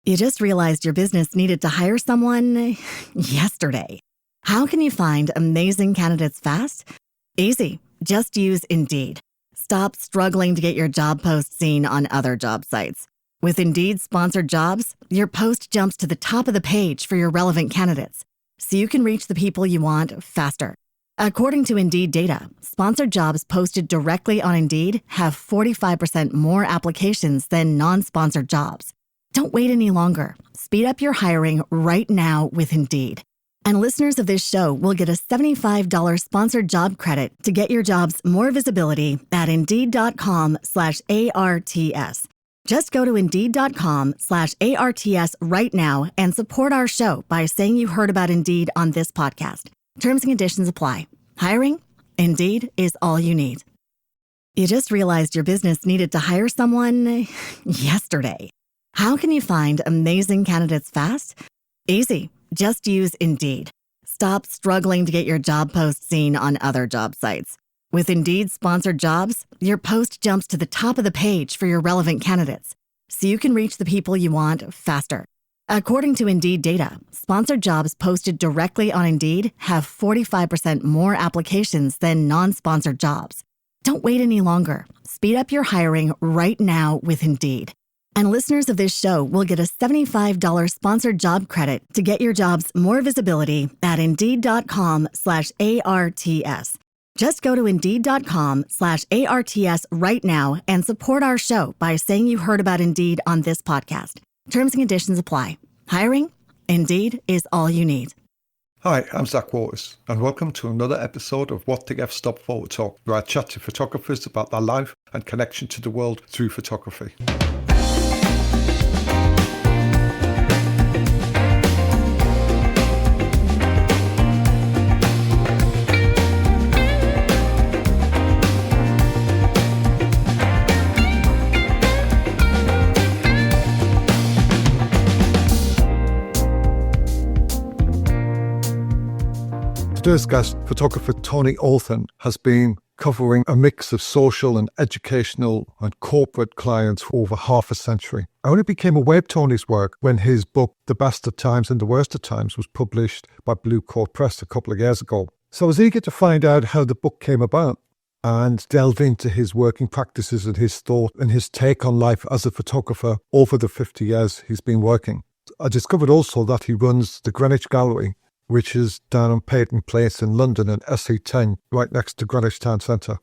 You just realized your business needed to hire someone yesterday. How can you find amazing candidates fast? Easy. Just use Indeed. Stop struggling to get your job post seen on other job sites. With Indeed sponsored jobs, your post jumps to the top of the page for your relevant candidates, so you can reach the people you want faster. According to Indeed data, sponsored jobs posted directly on Indeed have 45% more applications than non-sponsored jobs. Don't wait any longer. Speed up your hiring right now with Indeed. And listeners of this show will get a $75 sponsored job credit to get your jobs more visibility at Indeed.com/ARTS. Just go to Indeed.com/ARTS right now and support our show by saying you heard about Indeed on this podcast. Terms and conditions apply. Hiring? Indeed is all you need. You just realized your business needed to hire someone yesterday. How can you find amazing candidates fast? Easy. Just use Indeed. Stop struggling to get your job post seen on other job sites. With Indeed sponsored jobs, your post jumps to the top of the page for your relevant candidates, so you can reach the people you want faster. According to Indeed data, sponsored jobs posted directly on Indeed have 45% more applications than non-sponsored jobs. Don't wait any longer. Speed up your hiring right now with Indeed. And listeners of this show will get a $75 sponsored job credit to get your jobs more visibility at Indeed.com/ARTS. Just go to Indeed.com/ARTS right now and support our show by saying you heard about Indeed on this podcast. Terms and conditions apply. Hiring? Indeed is all you need. Hi, I'm Zach Waters, and welcome to another episode of WTF-STOP Photo Talk, where I chat to photographers about their life and connection to the world through photography. Today's guest, photographer Tony Othen, has been covering a mix of social and educational and corporate clients for over half a century. I only became aware of Tony's work when his book, The Best of Times and the Worst of Times, was published by Blue Coat Press a couple of years ago. So I was eager to find out how the book came about and delve into his working practices and his thought and his take on life as a photographer over the 50 years he's been working. I discovered also that he runs the Greenwich Gallery, which is down on Peyton Place in London in SE10, right next to Greenwich Town Centre.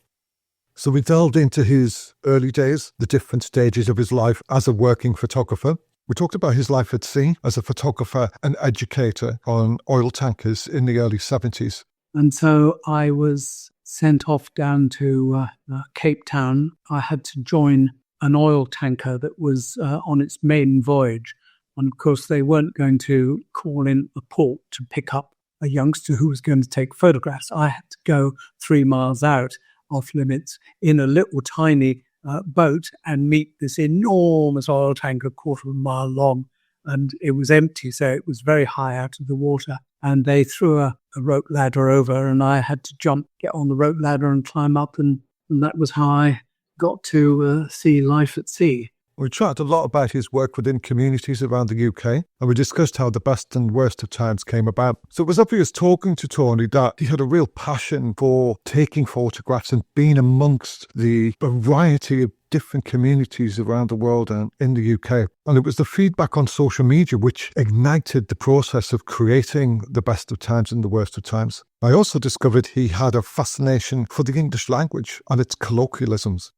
So we delved into his early days, the different stages of his life as a working photographer. We talked about his life at sea as a photographer and educator on oil tankers in the early 70s. And so I was sent off down to Cape Town. I had to join an oil tanker that was on its maiden voyage. And of course, they weren't going to call in a port to pick up a youngster who was going to take photographs. I had to go 3 miles out off limits in a little tiny boat and meet this enormous oil tanker, 1/4 of a mile long. And it was empty, so it was very high out of the water. And they threw a rope ladder over, and I had to get on the rope ladder and climb up. And that was how I got to see life at sea. We chatted a lot about his work within communities around the UK, and we discussed how the best and worst of times came about. So it was obvious talking to Tony that he had a real passion for taking photographs and being amongst the variety of different communities around the world and in the UK. And it was the feedback on social media which ignited the process of creating the best of times and the worst of times. I also discovered he had a fascination for the English language and its colloquialisms.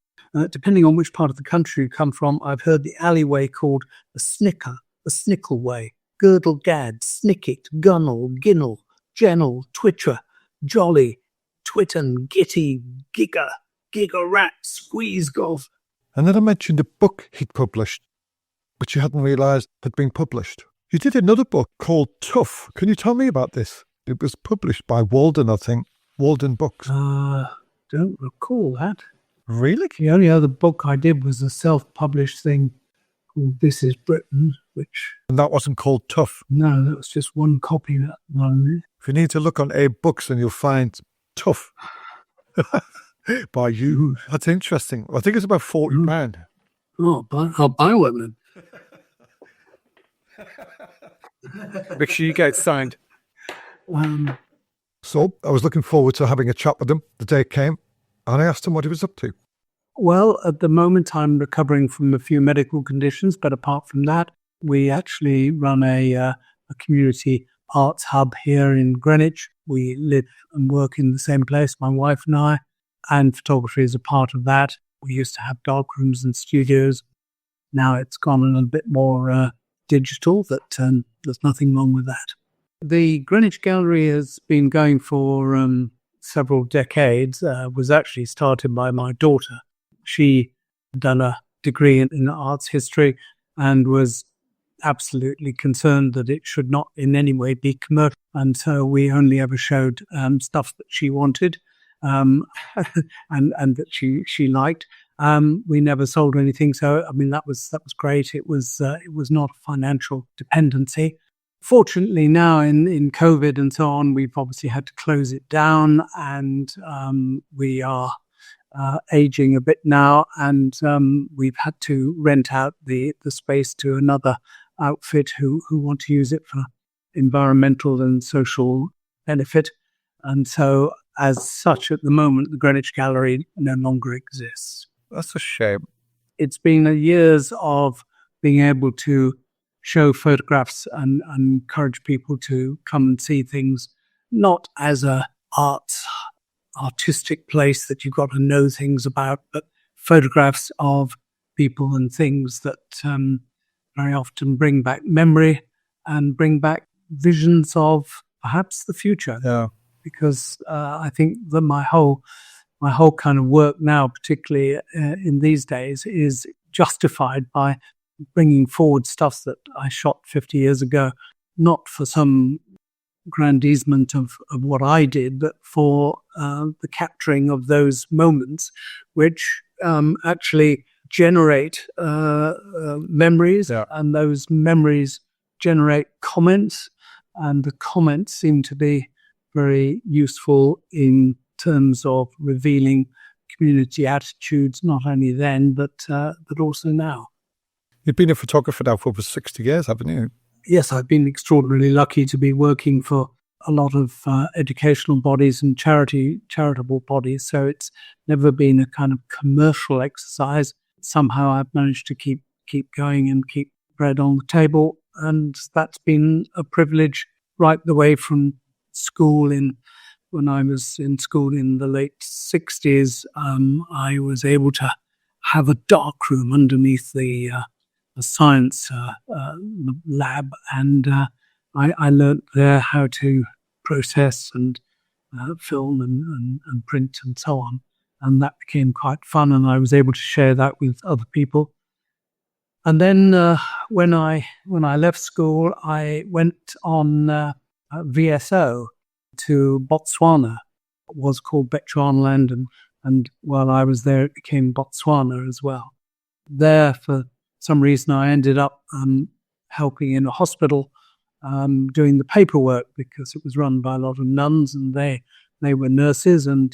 Depending on which part of the country you come from, I've heard the alleyway called a snicker, a snickle way, girdle gad, snicket, gunnel, ginnel, gennel, twitcher, jolly, twitten, gitty, gigger, gigger rat, squeeze golf. And then I mentioned a book he'd published, which you hadn't realised had been published. You did another book called Tough. Can you tell me about this? It was published by Walden, I think. Walden Books. Don't recall that. Really? The only other book I did was a self-published thing called This Is Britain, which... And that wasn't called Tough? No, that was just one copy. If you need to look on Abe Books and you'll find Tough by you. That's interesting. I think it's about £40. Oh, I'll buy one then. Make sure you get signed. So I was looking forward to having a chat with him. The day came, and I asked him what he was up to. Well, at the moment, I'm recovering from a few medical conditions, but apart from that, we actually run a community arts hub here in Greenwich. We live and work in the same place, my wife and I, and photography is a part of that. We used to have dark rooms and studios. Now it's gone a little bit more digital, but there's nothing wrong with that. The Greenwich Gallery has been going for several decades, was actually started by my daughter. She had done a degree in arts history and was absolutely concerned that it should not in any way be commercial. And so we only ever showed stuff that she wanted and that she liked. We never sold anything. So, I mean, that was great. It was not a financial dependency. Fortunately, now in COVID and so on, we've obviously had to close it down, and we are aging a bit now, and we've had to rent out the space to another outfit who want to use it for environmental and social benefit. And so, as such, at the moment, the Greenwich Gallery no longer exists. That's a shame. It's been years of being able to show photographs and encourage people to come and see things, not as a artistic place that you've got to know things about, but photographs of people and things that very often bring back memory and bring back visions of perhaps the future. Yeah. Because I think that my whole kind of work now, particularly in these days, is justified by bringing forward stuff that I shot 50 years ago, not for some grandizement of what I did, but for the capturing of those moments, which actually generate memories, and those memories generate comments, and the comments seem to be very useful in terms of revealing community attitudes, not only then, but also now. You've been a photographer now for over 60 years, haven't you? Yes, I've been extraordinarily lucky to be working for a lot of educational bodies and charitable bodies. So it's never been a kind of commercial exercise. Somehow I've managed to keep going and keep bread on the table. And that's been a privilege right the way from school. When I was in school in the late 60s, I was able to have a dark room underneath the science lab, and I learned there how to process and film and print and so on, and that became quite fun, and I was able to share that with other people. And then when I left school, I went on VSO to Botswana. It was called Bechuanaland, and while I was there, it became Botswana as well. There, for some reason, I ended up helping in a hospital, doing the paperwork, because it was run by a lot of nuns, and they were nurses, and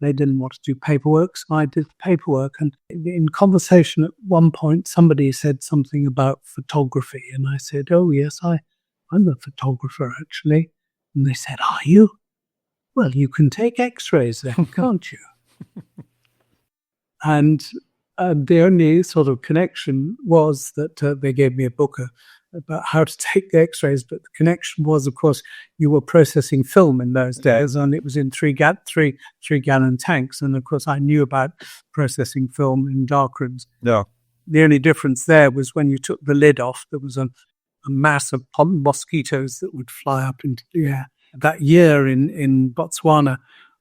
they didn't want to do paperwork, so I did the paperwork. And in conversation at one point, somebody said something about photography, and I said, "Oh yes, I'm a photographer actually." And they said, "Are you? Well, you can take X-rays then, can't you?" And the only sort of connection was that they gave me a book about how to take the X-rays, but the connection was, of course, you were processing film in those days, and it was in three gallon tanks, and of course I knew about processing film in darkrooms. Yeah. The only difference there was when you took the lid off, there was a mass of mosquitoes that would fly up into the air. That year in Botswana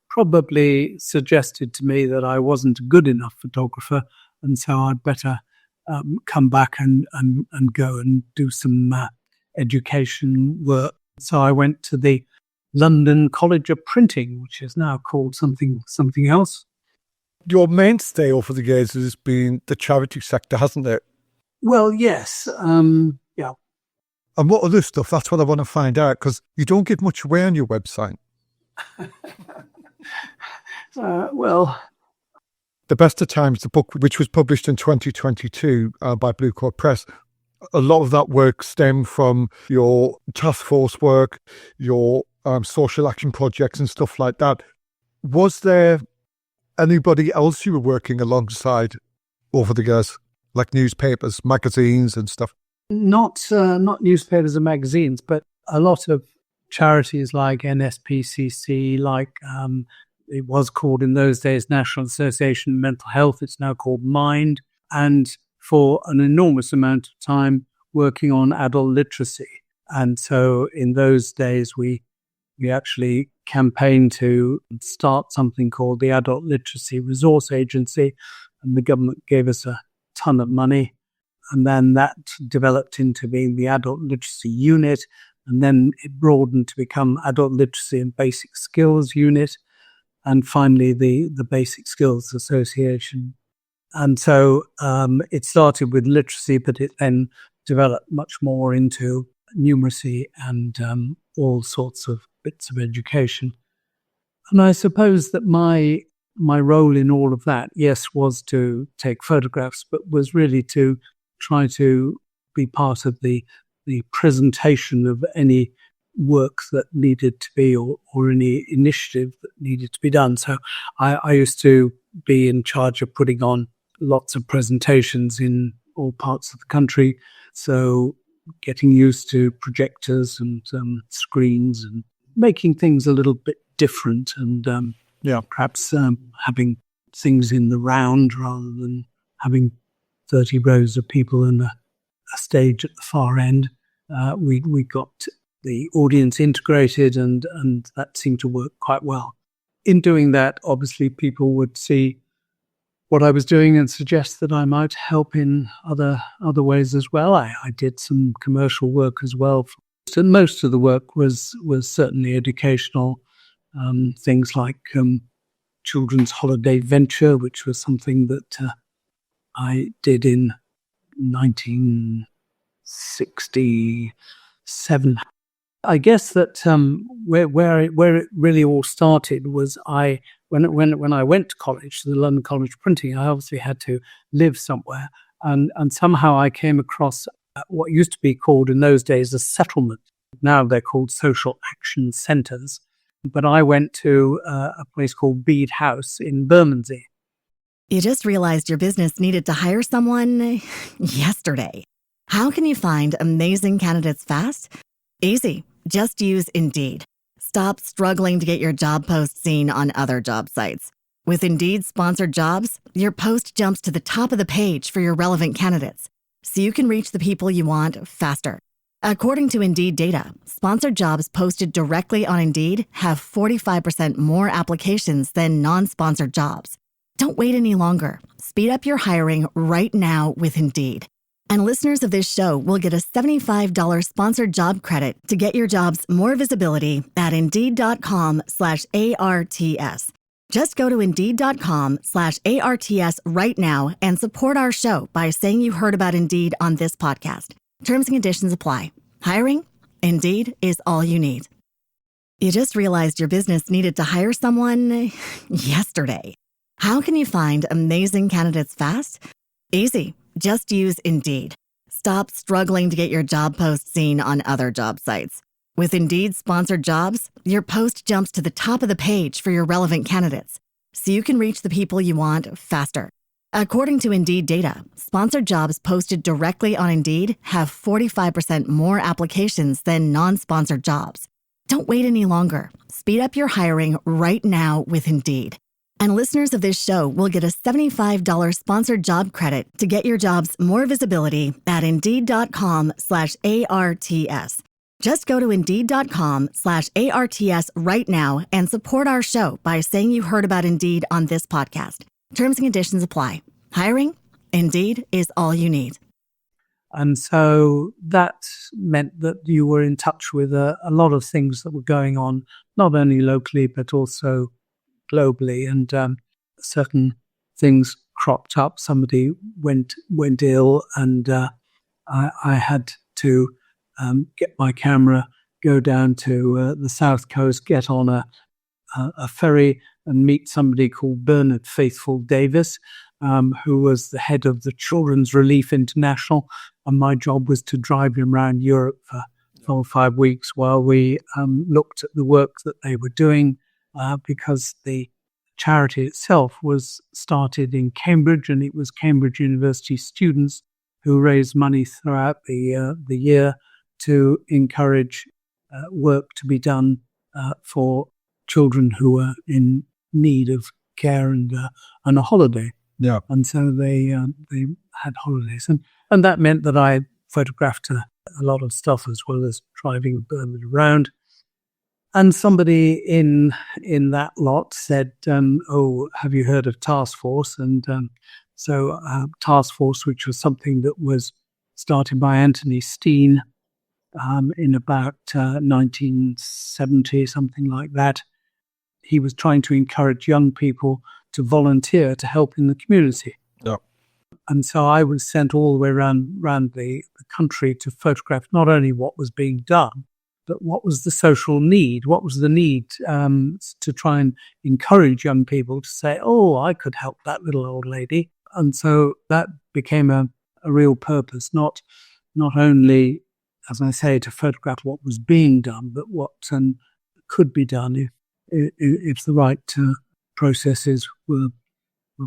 probably suggested to me that I wasn't a good enough photographer, and so I'd better come back and go and do some education work. So I went to the London College of Printing, which is now called something else. Your mainstay over the years has been the charity sector, hasn't it? Well, yes. Yeah. And what other stuff? That's what I want to find out, because you don't give much away on your website. Well, The Best of Times, the book which was published in 2022 by Blue Coat Press, a lot of that work stemmed from your task force work, your social action projects and stuff like that. Was there anybody else you were working alongside over the years, like newspapers, magazines and stuff? Not newspapers and magazines, but a lot of charities like NSPCC, like it was called in those days National Association of Mental Health. It's now called Mind. And for an enormous amount of time working on adult literacy. And so in those days, we actually campaigned to start something called the Adult Literacy Resource Agency, and the government gave us a ton of money. And then that developed into being the Adult Literacy Unit, and then it broadened to become Adult Literacy and Basic Skills Unit, and finally the Basic Skills Association. And so it started with literacy, but it then developed much more into numeracy and all sorts of bits of education. And I suppose that my role in all of that, yes, was to take photographs, but was really to try to be part of the presentation of any work that needed to be or any initiative that needed to be done. So I used to be in charge of putting on lots of presentations in all parts of the country. So getting used to projectors and screens and making things a little bit different and perhaps having things in the round rather than having 30 rows of people and a stage at the far end. We got the audience integrated and that seemed to work quite well. In doing that, obviously people would see what I was doing and suggest that I might help in other ways as well. I did some commercial work as well. So most of the work was certainly educational, things like Children's Holiday Venture, which was something that I did in 1967. I guess that where it really all started was when I went to college, to the London College of Printing, I obviously had to live somewhere, and somehow I came across what used to be called in those days a settlement. Now they're called social action centres. But I went to a place called Bede House in Bermondsey. You just realized your business needed to hire someone yesterday. How can you find amazing candidates fast? Easy. Just use Indeed. Stop struggling to get your job post seen on other job sites. With Indeed sponsored jobs, your post jumps to the top of the page for your relevant candidates, so you can reach the people you want faster. According to Indeed data, sponsored jobs posted directly on Indeed have 45% more applications than non-sponsored jobs. Don't wait any longer. Speed up your hiring right now with Indeed. And listeners of this show will get a $75 sponsored job credit to get your jobs more visibility at Indeed.com/ARTS. Just go to Indeed.com/ARTS right now and support our show by saying you heard about Indeed on this podcast. Terms and conditions apply. Hiring? Indeed is all you need. You just realized your business needed to hire someone yesterday. How can you find amazing candidates fast? Easy. Just use Indeed. Stop struggling to get your job post seen on other job sites. With Indeed sponsored jobs, your post jumps to the top of the page for your relevant candidates, so you can reach the people you want faster. According to Indeed data, sponsored jobs posted directly on Indeed have 45% more applications than non-sponsored jobs. Don't wait any longer. Speed up your hiring right now with Indeed. And listeners of this show will get a $75 sponsored job credit to get your jobs more visibility at Indeed.com/ARTS. Just go to Indeed.com/ARTS right now and support our show by saying you heard about Indeed on this podcast. Terms and conditions apply. Hiring? Indeed is all you need. And so that meant that you were in touch with a lot of things that were going on, not only locally, but also globally. And certain things cropped up. Somebody went ill, and I had to get my camera, go down to the south coast, get on a ferry and meet somebody called Bernard Faithful Davis, who was the head of the Children's Relief International, And my job was to drive him around Europe for 4 or 5 weeks while we looked at the work that they were doing, because the charity itself was started in Cambridge, and it was Cambridge University students who raised money throughout the year to encourage work to be done for children who were in need of care and a holiday. Yeah. And so they had holidays, and that meant that I photographed a lot of stuff as well as driving Burma around. And somebody in that lot said, "Oh, have you heard of Task Force?" And so Task Force, which was something that was started by Anthony Steen in about 1970, something like that. He was trying to encourage young people to volunteer to help in the community. Yeah. And so I was sent all the way around the country to photograph not only what was being done, but what was the social need? What was the need to try and encourage young people to say, "Oh, I could help that little old lady." And so that became a real purpose, not only, as I say, to photograph what was being done, but what could be done if the right processes were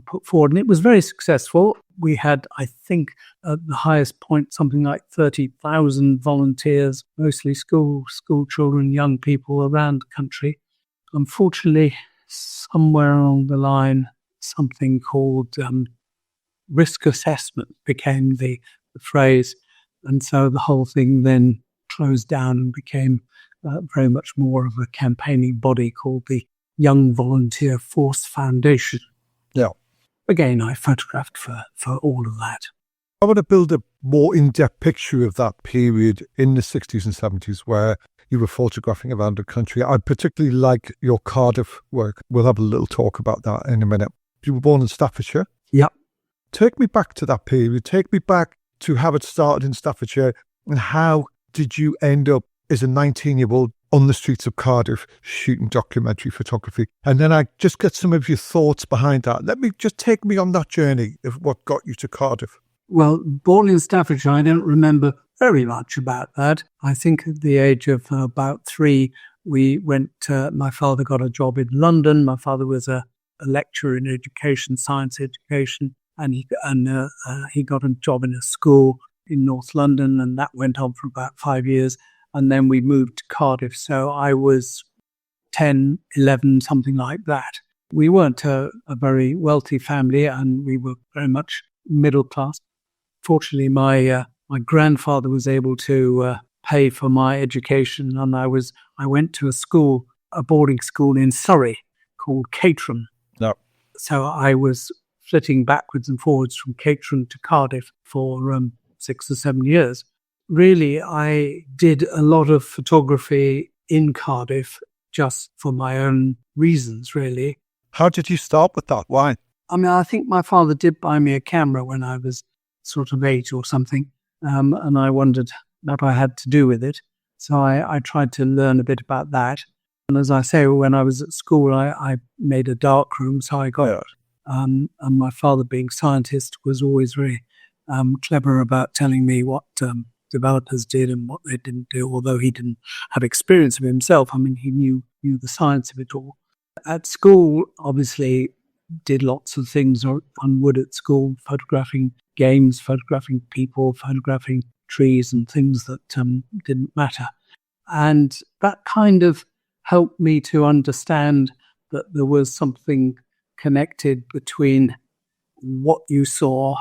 put forward. And it was very successful. We had, I think, at the highest point, something like 30,000 volunteers, mostly school children, young people around the country. Unfortunately, somewhere along the line, something called risk assessment became the phrase. And so the whole thing then closed down and became very much more of a campaigning body called the Young Volunteer Force Foundation. Yeah. Again, I photographed for all of that. I want to build a more in-depth picture of that period in the 60s and 70s where you were photographing around the country. I particularly like your Cardiff work. We'll have a little talk about that in a minute. You were born in Staffordshire. Yep. Take me back to that period. Take me back to how it started in Staffordshire, and how did you end up as a 19-year-old on the streets of Cardiff shooting documentary photography? And then I just get some of your thoughts behind that. Take me on that journey of what got you to Cardiff. Well, born in Staffordshire, I don't remember very much about that. I think at the age of about 3, we went, my father got a job in London. My father was a lecturer in education, science education, and he got a job in a school in North London, and that went on for about 5 years. And then we moved to Cardiff. So I was 10, 11, something like that. We weren't a very wealthy family, and we were very much middle class. Fortunately, my grandfather was able to pay for my education, and I went to a boarding school in Surrey called Caterham. No. So I was flitting backwards and forwards from Caterham to Cardiff for 6 or 7 years. Really, I did a lot of photography in Cardiff just for my own reasons, really. How did you start with that? Why? I mean, I think my father did buy me a camera when I was sort of 8 or something, and I wondered what I had to do with it. So I tried to learn a bit about that. And as I say, when I was at school, I made a darkroom, so I got it. And my father, being scientist, was always very clever about telling me what developers did and what they didn't do, although he didn't have experience of himself. I mean, he knew the science of it all. At school, obviously, did lots of things on wood at school, photographing games, photographing people, photographing trees and things that didn't matter. And that kind of helped me to understand that there was something connected between what you saw,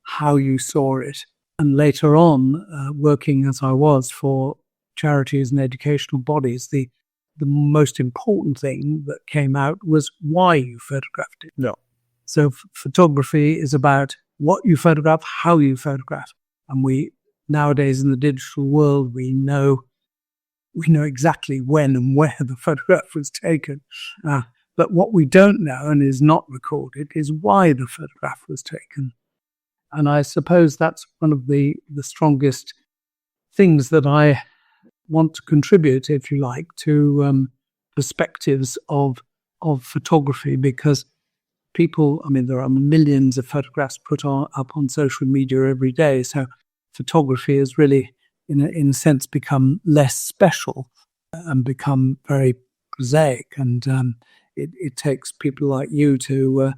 how you saw it. And later on, working as I was for charities and educational bodies, the most important thing that came out was why you photographed it. No. So photography is about what you photograph, how you photograph. And we nowadays in the digital world, we know exactly when and where the photograph was taken. But what we don't know and is not recorded is why the photograph was taken. And I suppose that's one of the strongest things that I want to contribute, if you like, to perspectives of photography, because people, I mean, there are millions of photographs put up on social media every day. So photography has really, in a sense, become less special and become very prosaic. And it takes people like you to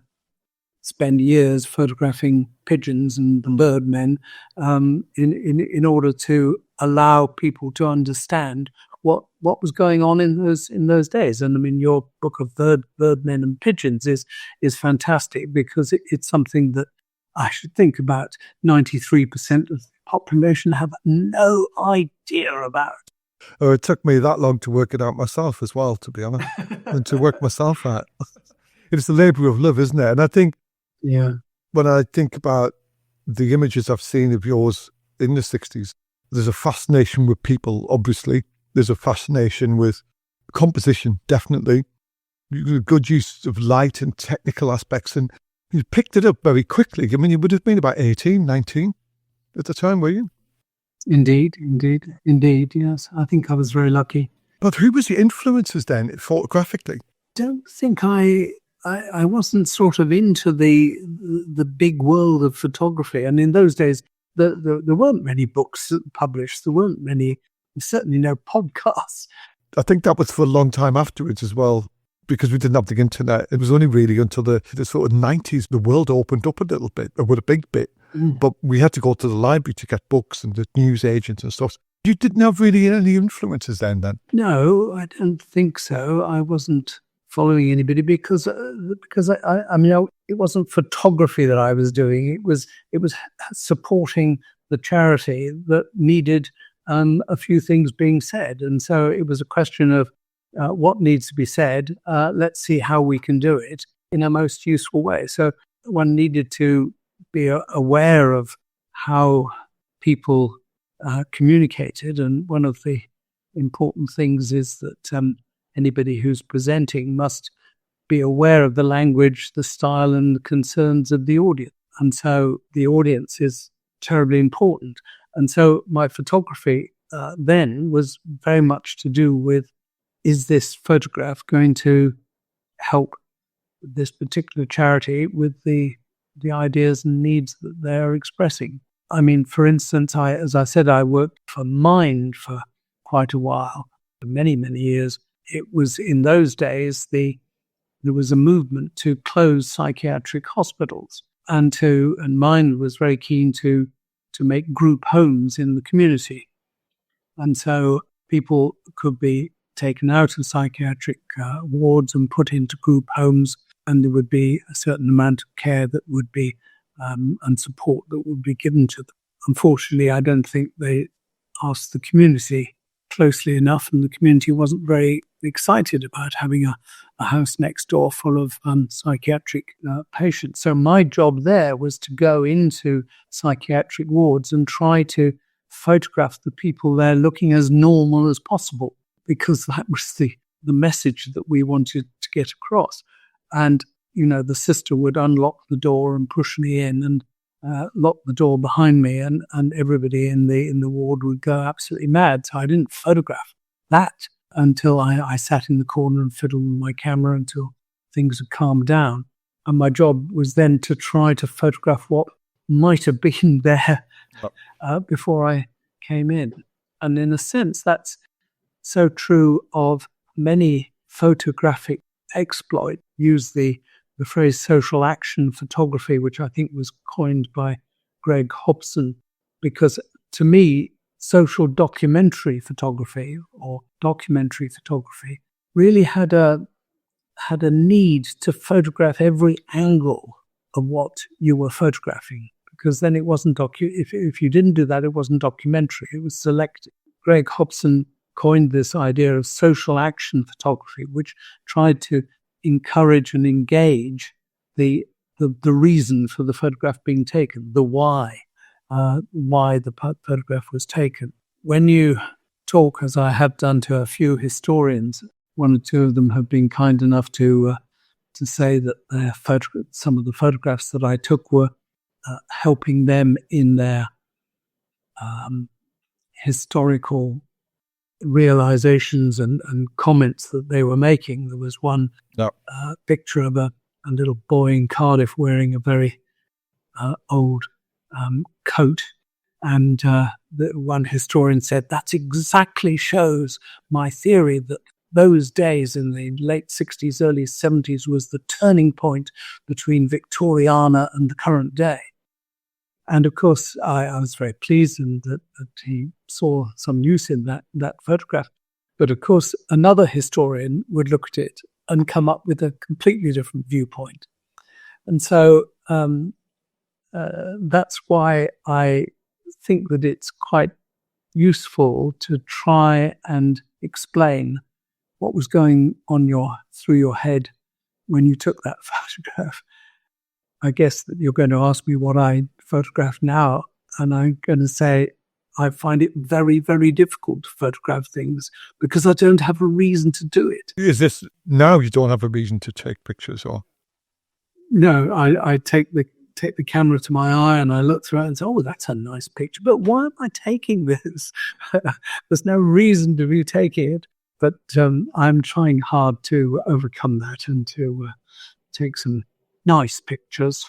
spend years photographing pigeons and birdmen in order to allow people to understand what was going on in those days. And I mean, your book of birdmen and pigeons is fantastic, because it's something that I should think about 93% of the population have no idea about. Oh, it took me that long to work it out myself as well, to be honest, and to work myself out. It's a labour of love, isn't it? And I think, Yeah. when I think about the images I've seen of yours in the 60s, there's a fascination with people, obviously. There's a fascination with composition, definitely. Good use of light and technical aspects. And you picked it up very quickly. I mean, you would have been about 18, 19 at the time, were you? Indeed. Yes, I think I was very lucky. But who was your influences then, photographically? Don't think I wasn't sort of into the big world of photography. And in those days, there weren't many books published. There weren't many, certainly no podcasts. I think that was for a long time afterwards as well, because we didn't have the internet. It was only really until the sort of 90s the world opened up a little bit, or with a big bit. But we had to go to the library to get books and the news agents and stuff. You didn't have really any influences then? No, I don't think so. I wasn't following anybody because I mean, it wasn't photography that I was doing. It was supporting the charity that needed a few things being said, and so it was a question of what needs to be said. Let's see how we can do it in a most useful way. So one needed to be aware of how people communicated, and one of the important things is that anybody who's presenting must be aware of the language, the style, and the concerns of the audience. And so the audience is terribly important. And so my photography then was very much to do with, is this photograph going to help this particular charity with the ideas and needs that they're expressing? I mean, for instance, as I said, I worked for Mind for quite a while, for many, many years. It was in those days, there was a movement to close psychiatric hospitals, and Mind was very keen to make group homes in the community. And so people could be taken out of psychiatric wards and put into group homes, and there would be a certain amount of care that would be and support that would be given to them. Unfortunately, I don't think they asked the community closely enough, and the community wasn't very excited about having a house next door full of psychiatric patients. So my job there was to go into psychiatric wards and try to photograph the people there looking as normal as possible, because that was the message that we wanted to get across. And, you know, the sister would unlock the door and push me in and lock the door behind me, and everybody in the ward would go absolutely mad. So I didn't photograph that until I sat in the corner and fiddled with my camera until things had calmed down. And my job was then to try to photograph what might have been there before I came in. And in a sense, that's so true of many photographic exploit. Use the phrase social action photography, which I think was coined by Greg Hobson, because to me, social documentary photography or documentary photography really had a need to photograph every angle of what you were photographing, because then it wasn't if you didn't do that, it wasn't documentary, it was selective. Greg Hobson coined this idea of social action photography, which tried to encourage and engage the reason for the photograph being taken, the why the photograph was taken. When you talk, as I have done, to a few historians, one or two of them have been kind enough to say that some of the photographs that I took were helping them in their historical realizations and comments that they were making. There was one picture of a little boy in Cardiff wearing a very old coat, And one historian said, that exactly shows my theory that those days in the late 60s, early 70s was the turning point between Victoriana and the current day. And of course, I was very pleased that he saw some use in that photograph. But of course, another historian would look at it and come up with a completely different viewpoint. And so that's why I think that it's quite useful to try and explain what was going on through your head when you took that photograph. I guess that you're going to ask me what I photograph now, and I'm going to say I find it very, very difficult to photograph things because I don't have a reason to do it. Is this now you don't have a reason to take pictures, or? No, I take the camera to my eye and I look through it and say, oh, that's a nice picture. But why am I taking this? There's no reason to be taking it. But I'm trying hard to overcome that and to take some nice pictures.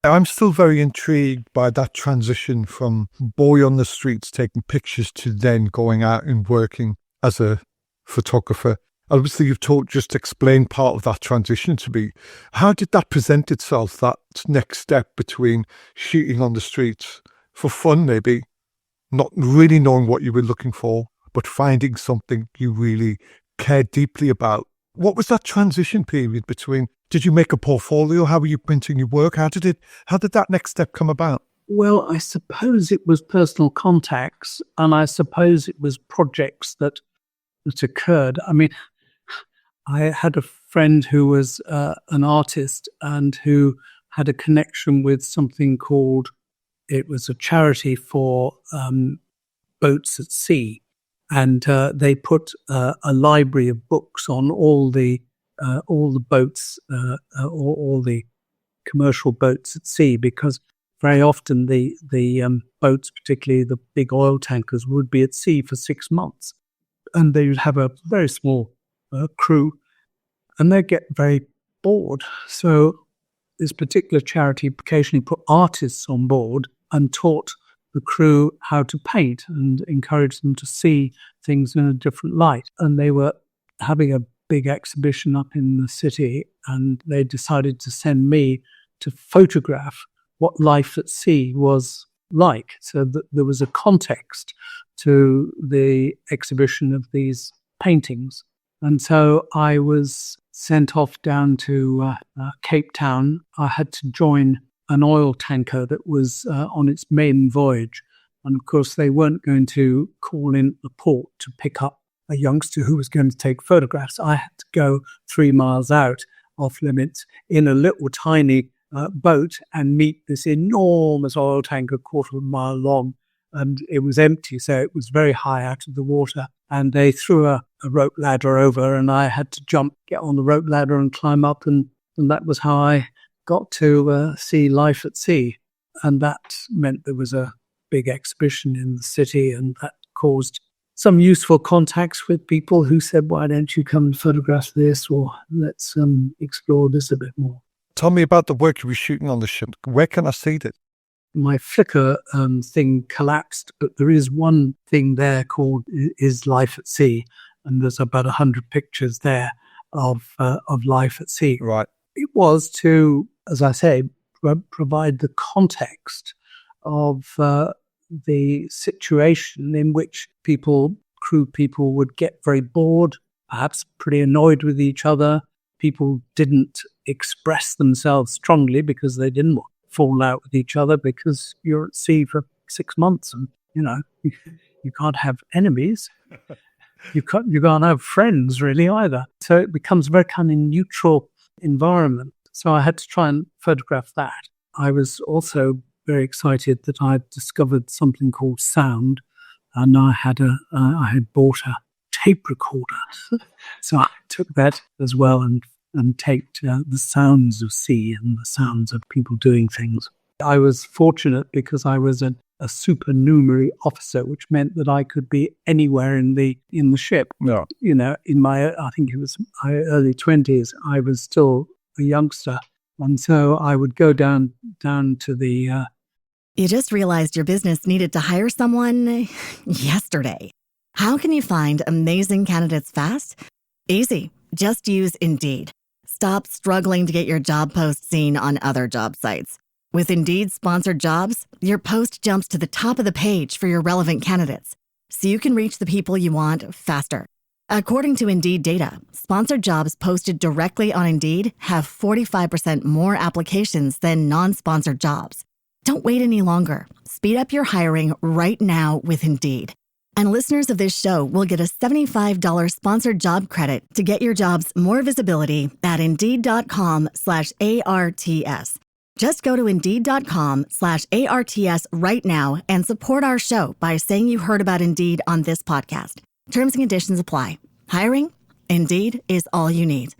I'm still very intrigued by that transition from boy on the streets taking pictures to then going out and working as a photographer. Obviously, you've just explained part of that transition to me. How did that present itself, that next step between shooting on the streets for fun, maybe, not really knowing what you were looking for, but finding something you really cared deeply about? What was that transition period between? Did you make a portfolio? How were you printing your work? How did that next step come about? Well, I suppose it was personal contacts, and I suppose it was projects that occurred. I mean, I had a friend who was an artist and who had a connection with something called, it was a charity for boats at sea. And they put a library of books on all the boats, all the commercial boats at sea, because very often the boats, particularly the big oil tankers, would be at sea for 6 months, and they would have a very small crew, and they'd get very bored. So this particular charity occasionally put artists on board and taught the crew how to paint and encouraged them to see things in a different light. And they were having a big exhibition up in the city, and they decided to send me to photograph what life at sea was like, so that there was a context to the exhibition of these paintings. And so I was sent off down to Cape Town. I had to join an oil tanker that was on its maiden voyage. And of course, they weren't going to call in the port to pick up a youngster who was going to take photographs. I had to go 3 miles out off limits in a little tiny boat and meet this enormous oil tanker, 1/4 mile long. And it was empty, so it was very high out of the water. And they threw a rope ladder over, and I had to get on the rope ladder and climb up. And that was how I got to see life at sea. And that meant there was a big exhibition in the city, and that caused some useful contacts with people who said, why don't you come and photograph this, or let's explore this a bit more. Tell me about the work you were shooting on the ship. Where can I see that? My Flickr thing collapsed, but there is one thing there called Is Life at Sea, and there's about 100 pictures there of life at sea. Right. It was to, as I say, provide the context of the situation in which crew people would get very bored, perhaps pretty annoyed with each other. People didn't express themselves strongly because they didn't want to fall out with each other, because you're at sea for 6 months and, you can't have enemies. You can't have friends really either. So it becomes a very kind of neutral environment. So I had to try and photograph that. I was also very excited that I had discovered something called sound, and I had bought a tape recorder. So I took that as well and taped the sounds of sea and the sounds of people doing things. I was fortunate because I was a supernumerary officer, which meant that I could be anywhere in the ship. Yeah. In my, I think it was my early 20s, I was still a youngster. And so I would go down to the You just realized your business needed to hire someone yesterday. How can you find amazing candidates fast? Easy. Just use Indeed. Stop struggling to get your job post seen on other job sites. With Indeed sponsored jobs, your post jumps to the top of the page for your relevant candidates, so you can reach the people you want faster. According to Indeed data, sponsored jobs posted directly on Indeed have 45% more applications than non-sponsored jobs. Don't wait any longer. Speed up your hiring right now with Indeed. And listeners of this show will get a $75 sponsored job credit to get your jobs more visibility at Indeed.com/ARTS. Just go to Indeed.com/ARTS right now and support our show by saying you heard about Indeed on this podcast. Terms and conditions apply. Hiring? Indeed is all you need.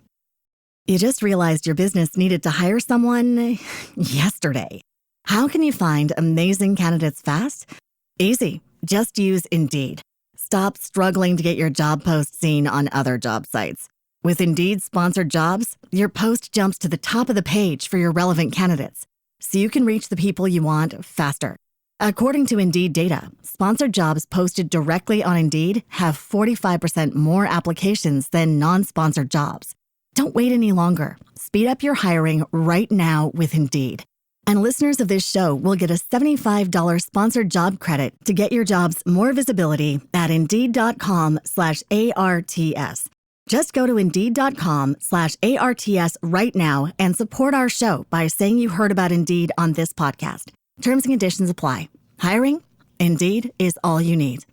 You just realized your business needed to hire someone yesterday. How can you find amazing candidates fast? Easy. Just use Indeed. Stop struggling to get your job post seen on other job sites. With Indeed sponsored jobs, your post jumps to the top of the page for your relevant candidates, so you can reach the people you want faster. According to Indeed data, sponsored jobs posted directly on Indeed have 45% more applications than non-sponsored jobs. Don't wait any longer. Speed up your hiring right now with Indeed. And listeners of this show will get a $75 sponsored job credit to get your jobs more visibility at Indeed.com/ARTS. Just go to Indeed.com/ARTS right now and support our show by saying you heard about Indeed on this podcast. Terms and conditions apply. Hiring? Indeed is all you need.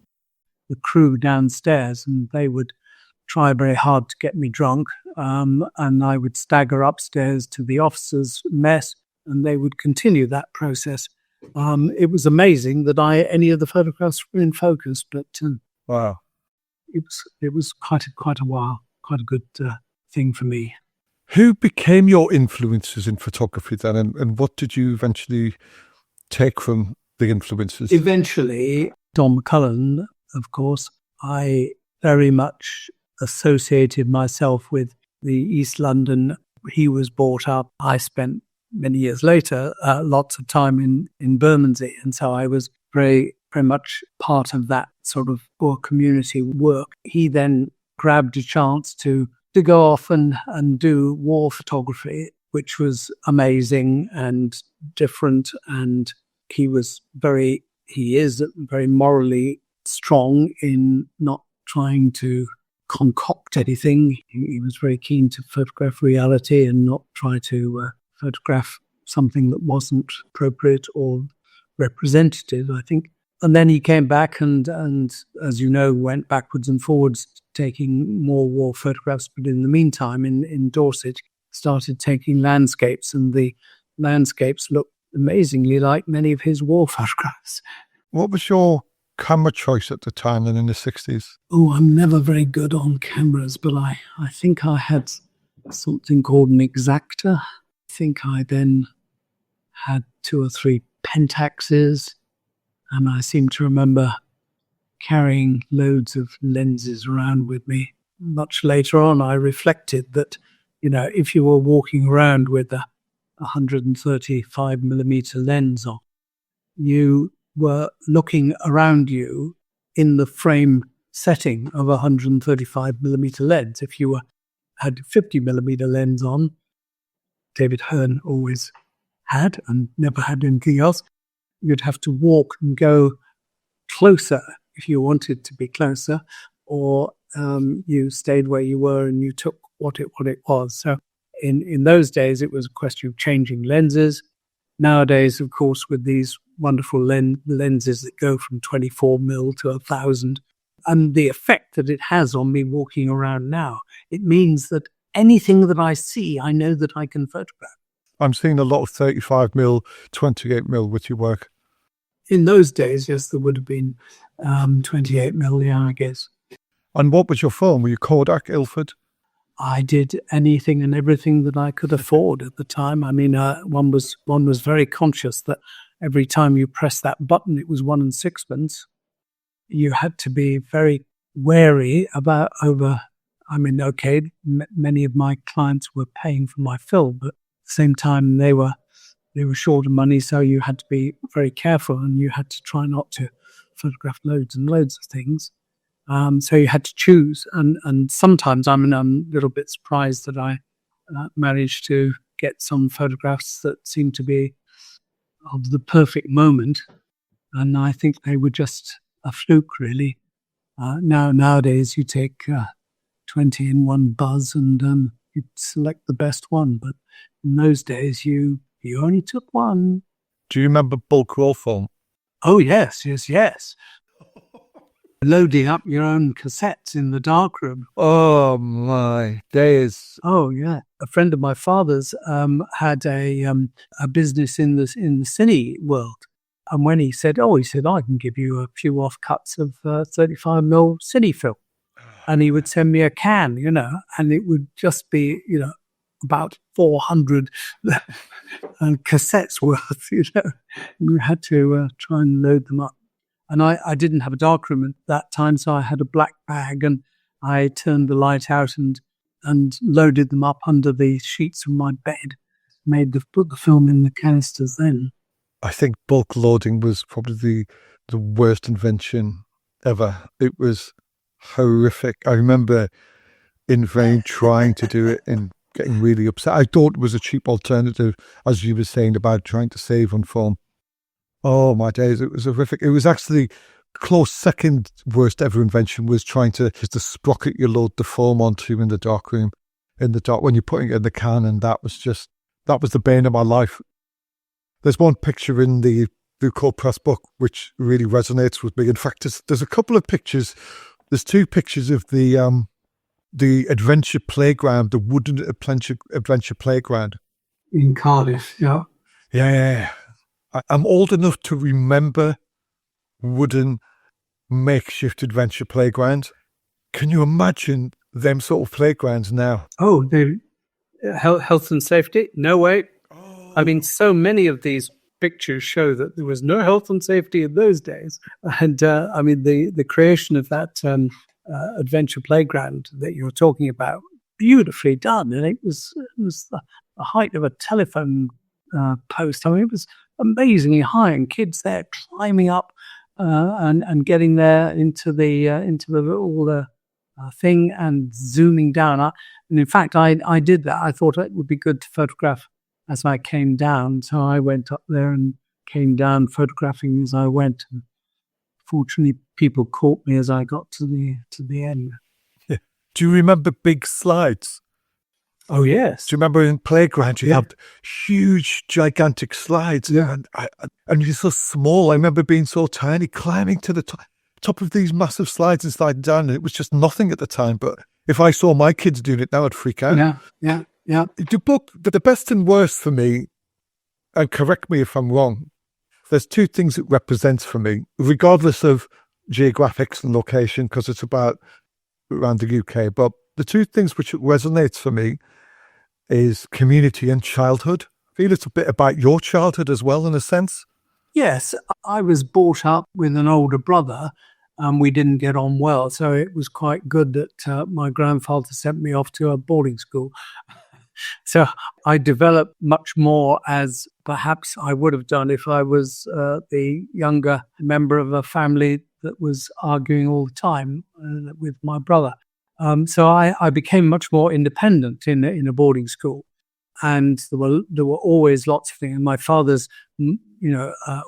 The crew downstairs, and they would try very hard to get me drunk, and I would stagger upstairs to the officers' mess, and they would continue that process. It was amazing that any of the photographs were in focus, but Wow. it was quite a while, quite a good thing for me. Who became your influences in photography then, and what did you eventually take from the influences? Eventually, Don McCullen, of course. I very much associated myself with the East London. He was brought up. I spent many years later lots of time in Bermondsey, and so I was very much part of that sort of poor community work. He then grabbed a chance to go off and do war photography, which was amazing and different, and he is very morally strong in not trying to concoct anything. He was very keen to photograph reality and not try to photograph something that wasn't appropriate or representative, I think. And then he came back and as you know, went backwards and forwards, taking more war photographs. But in the meantime, in Dorset, started taking landscapes, and the landscapes looked amazingly like many of his war photographs. What was your camera choice at the time and in the 60s? Oh, I'm never very good on cameras, but I think I had something called an Exacta. I think I then had 2 or 3 Pentaxes, and I seem to remember carrying loads of lenses around with me. Much later on, I reflected that, if you were walking around with a 135mm lens on, you were looking around you in the frame setting of a 135mm lens. If you had 50mm lens on, David Hearn always had and never had anything else, you'd have to walk and go closer if you wanted to be closer, or you stayed where you were and you took what it was. So in those days, it was a question of changing lenses. Nowadays, of course, with these wonderful lenses that go from 24mm to 1000, and the effect that it has on me walking around now, it means that anything that I see, I know that I can photograph. I'm seeing a lot of 35mm, 28mm with your work. In those days, yes, there would have been 28mm, yeah, I guess. And what was your film? Were you Kodak, Ilford? I did anything and everything that I could afford at the time. I mean, one was very conscious that every time you press that button, it was 1 and 6pence. You had to be very wary about many of my clients were paying for my film, but at the same time, they were they were short of money, so you had to be very careful and you had to try not to photograph loads and loads of things. So you had to choose. And sometimes I'm a little bit surprised that I managed to get some photographs that seemed to be of the perfect moment. And I think they were just a fluke, really. Nowadays, you take 20 in one buzz and you select the best one. But in those days, you only took one. Do you remember bulk roll film? Oh, yes. Loading up your own cassettes in the darkroom. Oh, my days. Oh, yeah. A friend of my father's had a business in the cine world. And when he said, I can give you a few offcuts of 35mm cine film. And he would send me a can, and it would just be, about 400 cassettes worth, You had to try and load them up. And I didn't have a darkroom at that time, so I had a black bag and I turned the light out and loaded them up under the sheets of my bed, put the film in the canisters then. I think bulk loading was probably the worst invention ever. It was horrific. I remember in vain trying to do it and getting really upset. I thought it was a cheap alternative, as you were saying about trying to save on film. Oh, my days, it was horrific. It was actually close second worst ever invention was trying to just the sprocket you load the film onto in the darkroom, when you're putting it in the can, and that was the bane of my life. There's one picture in the Cold Press book which really resonates with me. In fact, there's a couple of pictures. There's two pictures of the adventure playground, the wooden adventure playground. In Cardiff, yeah. Yeah. I'm old enough to remember wooden makeshift adventure playgrounds. Can you imagine them sort of playgrounds now? Oh, health and safety? No way. Oh. I mean, so many of these pictures show that there was no health and safety in those days. And I mean, the creation of that adventure playground that you're talking about, beautifully done. And it was the height of a telephone post. I mean, it was amazingly high, and kids there climbing up and getting there into the little thing and zooming down. And in fact, I did that. I thought it would be good to photograph as I came down, so I went up there and came down photographing as I went. And fortunately, people caught me as I got to the end. Yeah. Do you remember big slides? Oh, yes. Do you remember in playground you had huge, gigantic slides? Yeah. And you're so small. I remember being so tiny, climbing to the top of these massive slides and sliding down. And it was just nothing at the time. But if I saw my kids doing it now, I'd freak out. Yeah. The book, the best and worst for me, and correct me if I'm wrong, there's two things it represents for me, regardless of geographics and location, because it's about around the UK. But the two things which it resonates for me is community and childhood. I feel it's a bit about your childhood as well, in a sense. Yes, I was brought up with an older brother, and we didn't get on well. So it was quite good that my grandfather sent me off to a boarding school. So I developed much more as perhaps I would have done if I was the younger member of a family that was arguing all the time with my brother. So I became much more independent in a boarding school, and there were always lots of things. And my father's,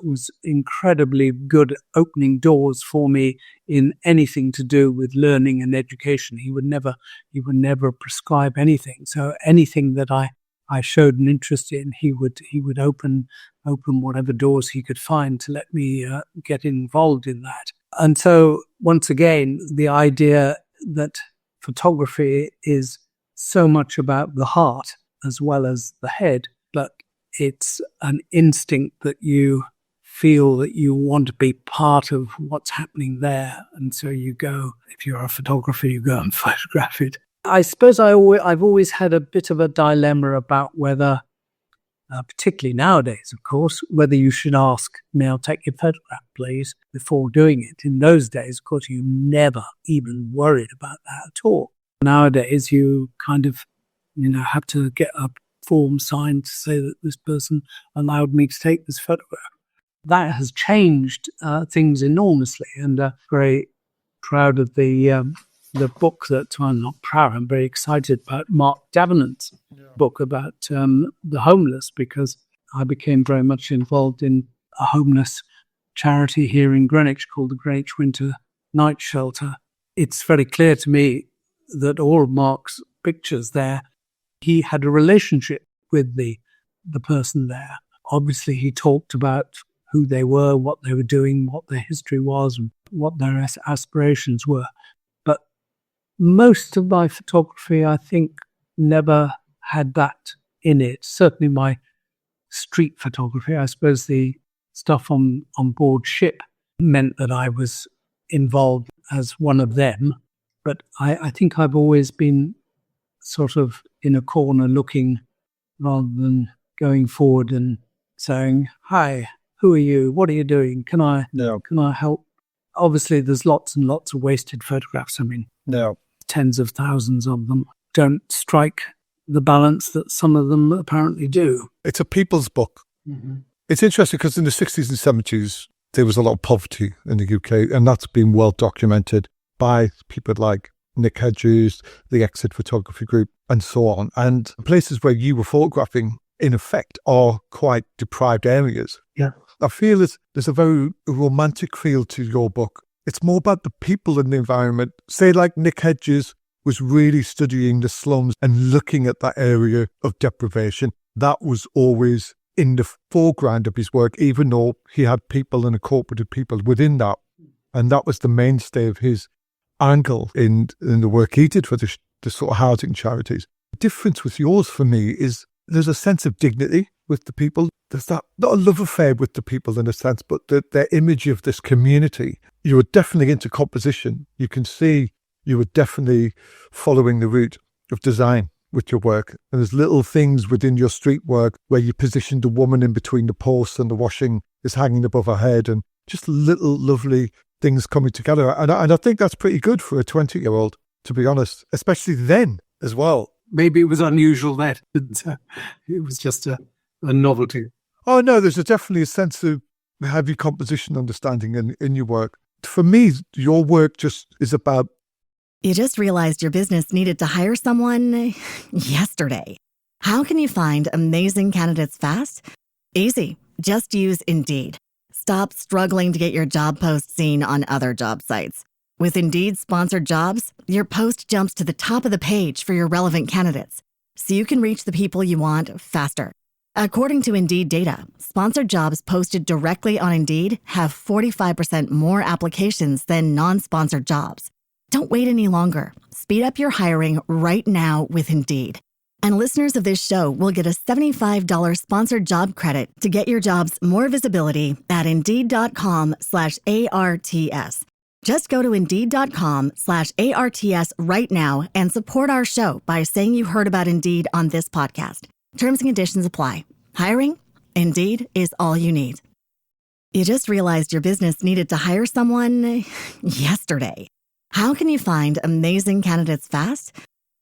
was incredibly good at opening doors for me in anything to do with learning and education. He would never prescribe anything. So anything that I showed an interest in, he would open whatever doors he could find to let me get involved in that. And so once again, the idea that photography is so much about the heart as well as the head, but it's an instinct that you feel that you want to be part of what's happening there. And so you go, if you're a photographer, you go and photograph it. I suppose I've always had a bit of a dilemma about whether, particularly nowadays, of course, whether you should ask, may I take your photograph, please, before doing it. In those days, of course, you never even worried about that at all. Nowadays, you kind of, have to get a form signed to say that this person allowed me to take this photograph. That has changed things enormously, and very proud of the book that, well, I'm not proud, I'm very excited about Mark Davenant's book about the homeless, because I became very much involved in a homeless charity here in Greenwich called the Greenwich Winter Night Shelter. It's very clear to me that all of Mark's pictures there, he had a relationship with the person there. Obviously, he talked about who they were, what they were doing, what their history was, and what their aspirations were. But most of my photography, I think, never had that in it. Certainly my street photography, I suppose the stuff on board ship meant that I was involved as one of them. But I think I've always been sort of in a corner looking rather than going forward and saying, "Hi, who are you? What are you doing? Can I help?" Obviously, there's lots and lots of wasted photographs. I mean, tens of thousands of them don't strike the balance that some of them apparently do. It's a people's book. Mm-hmm. It's interesting because in the 60s and 70s, there was a lot of poverty in the UK, and that's been well documented by people like Nick Hedges, the Exit Photography Group, and so on. And places where you were photographing, in effect, are quite deprived areas. Yeah. I feel there's a very romantic feel to your book. It's more about the people in the environment. Say like Nick Hedges was really studying the slums and looking at that area of deprivation. That was always in the foreground of his work, even though he had people and incorporated people within that. And that was the mainstay of his angle in the work he did for the sort of housing charities. The difference with yours for me is there's a sense of dignity with the people. There's that, not a love affair with the people in a sense, but their image of this community. You were definitely into composition. You can see you were definitely following the route of design with your work. And there's little things within your street work where you positioned a woman in between the posts and the washing is hanging above her head, and just little lovely things coming together. And I think that's pretty good for a 20-year-old, to be honest, especially then as well. Maybe it was unusual then. It was just a novelty. Oh, no, there's definitely a sense of heavy composition understanding in your work. For me, your work just is about... You just realized your business needed to hire someone yesterday. How can you find amazing candidates fast? Easy. Just use Indeed. Stop struggling to get your job post seen on other job sites. With Indeed sponsored jobs, your post jumps to the top of the page for your relevant candidates, so you can reach the people you want faster. According to Indeed data, sponsored jobs posted directly on Indeed have 45% more applications than non-sponsored jobs. Don't wait any longer. Speed up your hiring right now with Indeed. And listeners of this show will get a $75 sponsored job credit to get your jobs more visibility at Indeed.com/ARTS. Just go to Indeed.com/ARTS right now and support our show by saying you heard about Indeed on this podcast. Terms and conditions apply. Hiring? Indeed is all you need. You just realized your business needed to hire someone yesterday. How can you find amazing candidates fast?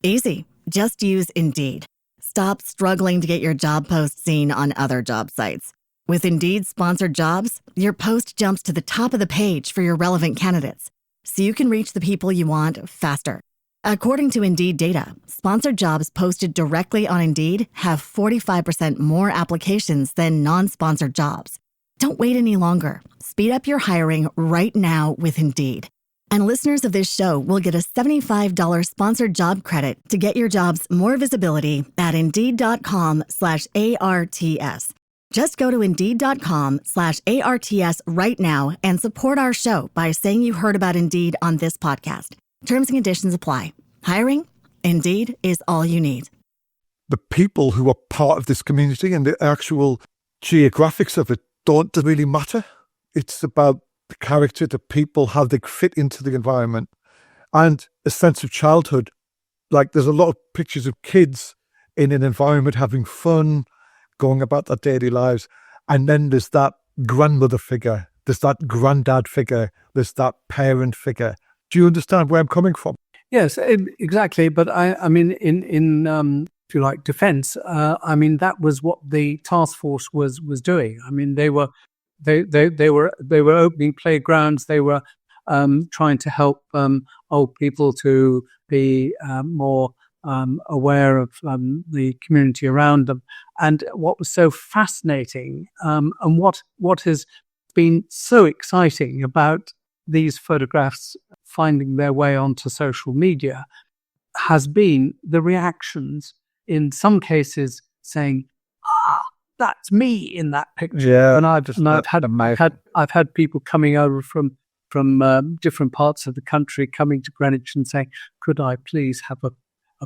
Easy. Just use Indeed. Stop struggling to get your job post seen on other job sites. With Indeed sponsored jobs, your post jumps to the top of the page for your relevant candidates, so you can reach the people you want faster. According to Indeed data, sponsored jobs posted directly on Indeed have 45% more applications than non-sponsored jobs. Don't wait any longer. Speed up your hiring right now with Indeed. And listeners of this show will get a $75 sponsored job credit to get your jobs more visibility at Indeed.com/ARTS. Just go to Indeed.com/ARTS right now and support our show by saying you heard about Indeed on this podcast. Terms and conditions apply. Hiring? Indeed is all you need. The people who are part of this community and the actual geographics of it don't really matter. It's about the character, the people, how they fit into the environment, and a sense of childhood. Like there's a lot of pictures of kids in an environment having fun, going about their daily lives. And then there's that grandmother figure, there's that granddad figure, there's that parent figure. Do you understand where I'm coming from? Yes, exactly. But I mean, if if you like, defense. I mean, that was what the task force was doing. I mean, they were opening playgrounds. They were trying to help old people to be more aware of the community around them. And what was so fascinating and what has been so exciting about these photographs finding their way onto social media has been the reactions, in some cases saying, that's me in that picture. Yeah, and I've had people coming over from different parts of the country coming to Greenwich and saying, could I please have a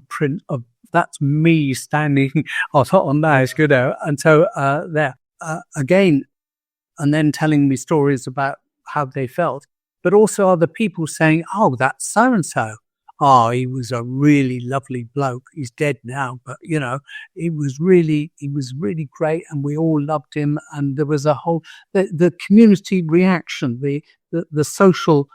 print of that's me standing on that, you know? And so there again, and then telling me stories about how they felt, but also other people saying, oh, that's so and so. Oh, he was a really lovely bloke. He's dead now, but you know, he was really great, and we all loved him. And there was a whole the community reaction, the social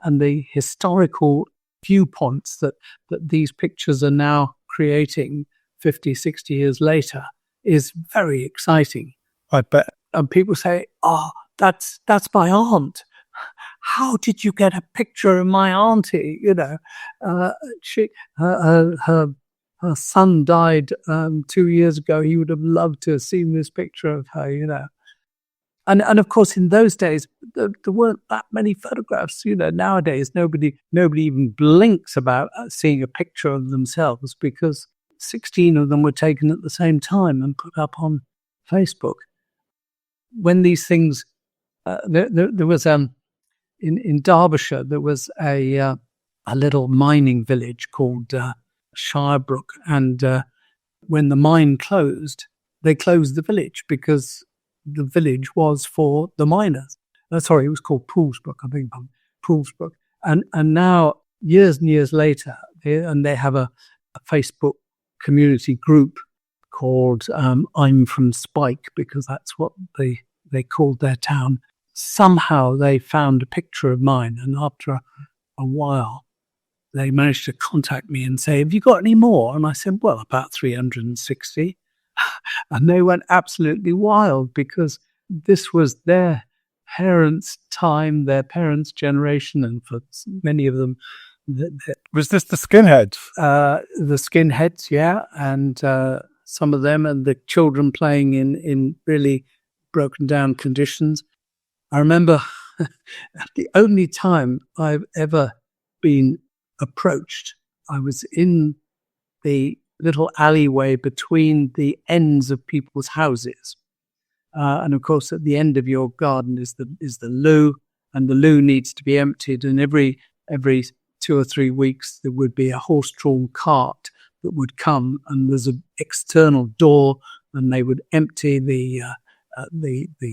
and the historical viewpoints that these pictures are now creating 50, 60 years later is very exciting. I bet. And people say, oh, that's my aunt. How did you get a picture of my auntie? You know, her son died 2 years ago. He would have loved to have seen this picture of her, you know. And of course, in those days, there weren't that many photographs. You know, nowadays, nobody even blinks about seeing a picture of themselves, because 16 of them were taken at the same time and put up on Facebook. When these things, there was in Derbyshire, there was a little mining village called Shirebrook, and when the mine closed, they closed the village because the village was for the miners. Sorry, it was called Poolsbrook, I think, Poolsbrook. And now, years and years later, they have a Facebook community group called I'm from Spike, because that's what they called their town. Somehow they found a picture of mine, and after a while, they managed to contact me and say, have you got any more? And I said, well, about 360. And they went absolutely wild, because this was their parents' time, their parents' generation, and for many of them... Was this the skinheads? The skinheads, yeah, and some of them, and the children playing in really broken down conditions. I remember the only time I've ever been approached, I was in the little alleyway between the ends of people's houses. And of course, at the end of your garden is the loo, and the loo needs to be emptied. And every 2 or 3 weeks, there would be a horse-drawn cart that would come, and there's an external door, and they would empty the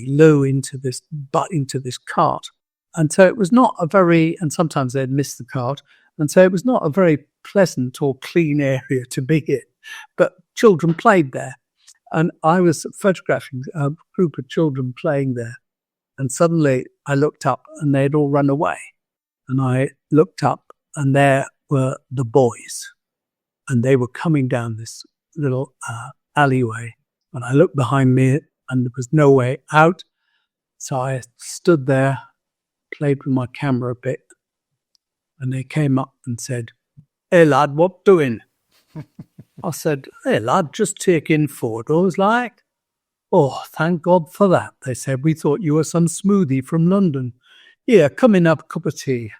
loo into this cart. And so it was not and sometimes they'd miss the cart. And so it was not a very pleasant or clean area to be in, but children played there. And I was photographing a group of children playing there. And suddenly I looked up, and they'd all run away. And I looked up, and there were the boys. And they were coming down this little alleyway. And I looked behind me, and there was no way out. So I stood there, played with my camera a bit, and they came up and said, hey lad, what doing? I said, hey lad, just taking photos like. Oh, thank God for that. They said, we thought you were some smoothie from London. Yeah, come in, have a cup of tea.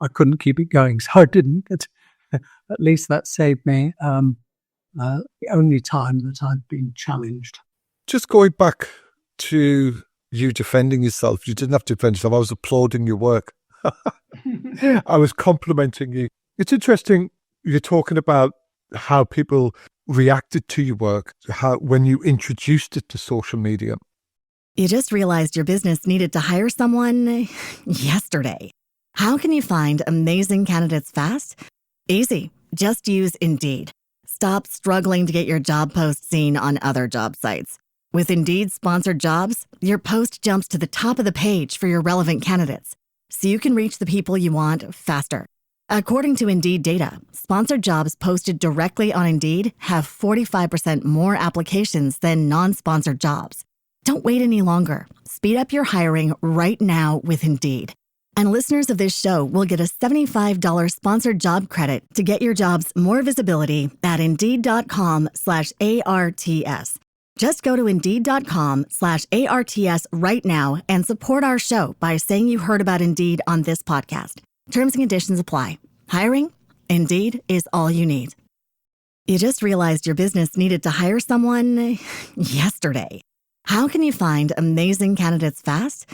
I couldn't keep it going, so I didn't. But at least that saved me the only time that I've been challenged. Just going back to you defending yourself, you didn't have to defend yourself. I was applauding your work. I was complimenting you. It's interesting you're talking about how people reacted to your work, when you introduced it to social media. You just realized your business needed to hire someone yesterday. How can you find amazing candidates fast? Easy. Just use Indeed. Stop struggling to get your job post seen on other job sites. With Indeed sponsored jobs, your post jumps to the top of the page for your relevant candidates, so you can reach the people you want faster. According to Indeed data, sponsored jobs posted directly on Indeed have 45% more applications than non-sponsored jobs. Don't wait any longer. Speed up your hiring right now with Indeed. And listeners of this show will get a $75 sponsored job credit to get your jobs more visibility at Indeed.com/ARTS. Just go to Indeed.com/ARTS right now and support our show by saying you heard about Indeed on this podcast. Terms and conditions apply. Hiring? Indeed is all you need. You just realized your business needed to hire someone yesterday. How can you find amazing candidates fast?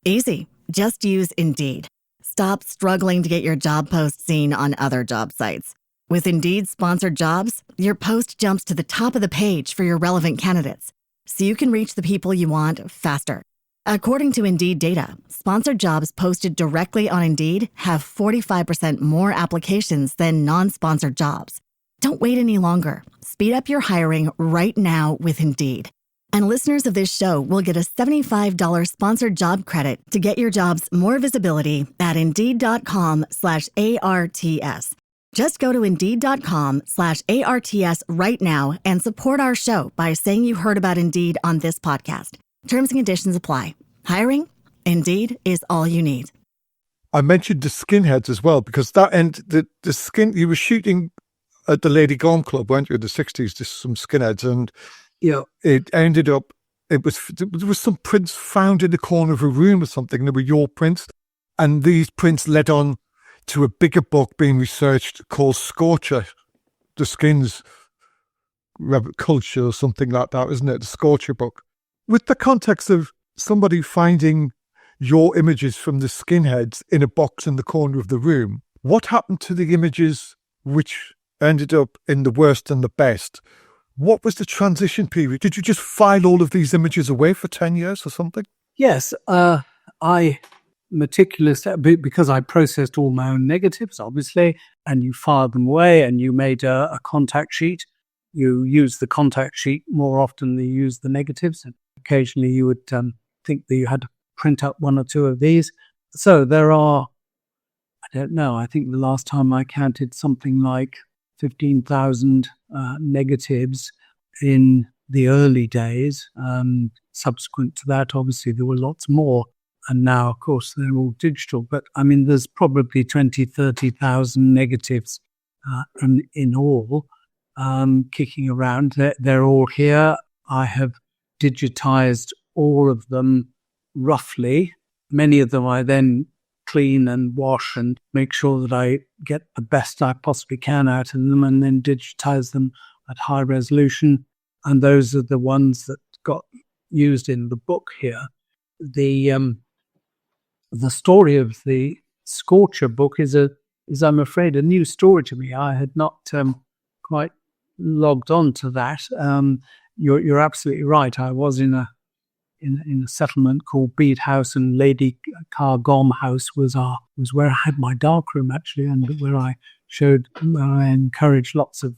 Easy. Just use Indeed. Stop struggling to get your job post seen on other job sites. With Indeed sponsored jobs, your post jumps to the top of the page for your relevant candidates, so you can reach the people you want faster. According to Indeed data, sponsored jobs posted directly on Indeed have 45% more applications than non-sponsored jobs. Don't wait any longer. Speed up your hiring right now with Indeed. And listeners of this show will get a $75 sponsored job credit to get your jobs more visibility at Indeed.com/ARTS. Just go to Indeed.com/ARTS right now and support our show by saying you heard about Indeed on this podcast. Terms and conditions apply. Hiring? Indeed is all you need. I mentioned the skinheads as well, because the skin, you were shooting at the Lady Gone Club, weren't you, in the 60s, just some skinheads, and it ended up, there was some prints found in the corner of a room or something. They were your prints, and these prints led on to a bigger book being researched called Scorcher, the Skins Culture or something like that, isn't it? The Scorcher book. With the context of somebody finding your images from the skinheads in a box in the corner of the room, what happened to the images which ended up in the worst and the best? What was the transition period? Did you just file all of these images away for 10 years or something? Yes, I because I processed all my own negatives, obviously, and you filed them away and you made a contact sheet. You use the contact sheet more often than you use the negatives. And occasionally you would think that you had to print up one or two of these. So there are, I don't know, I think the last time I counted something like 15,000 negatives in the early days. Subsequent to that, obviously, there were lots more. And now, of course, they're all digital. But, I mean, there's probably 20, 30,000 negatives in all kicking around. They're all here. I have digitized all of them roughly. Many of them I then clean and wash and make sure that I get the best I possibly can out of them, and then digitize them at high resolution. And those are the ones that got used in the book here. The story of the Scorcher book is I'm afraid, a new story to me. I had not quite logged on to that. You're absolutely right. I was in a settlement called Bede House, and Lady Cargom House was where I had my darkroom, actually, and where I encouraged lots of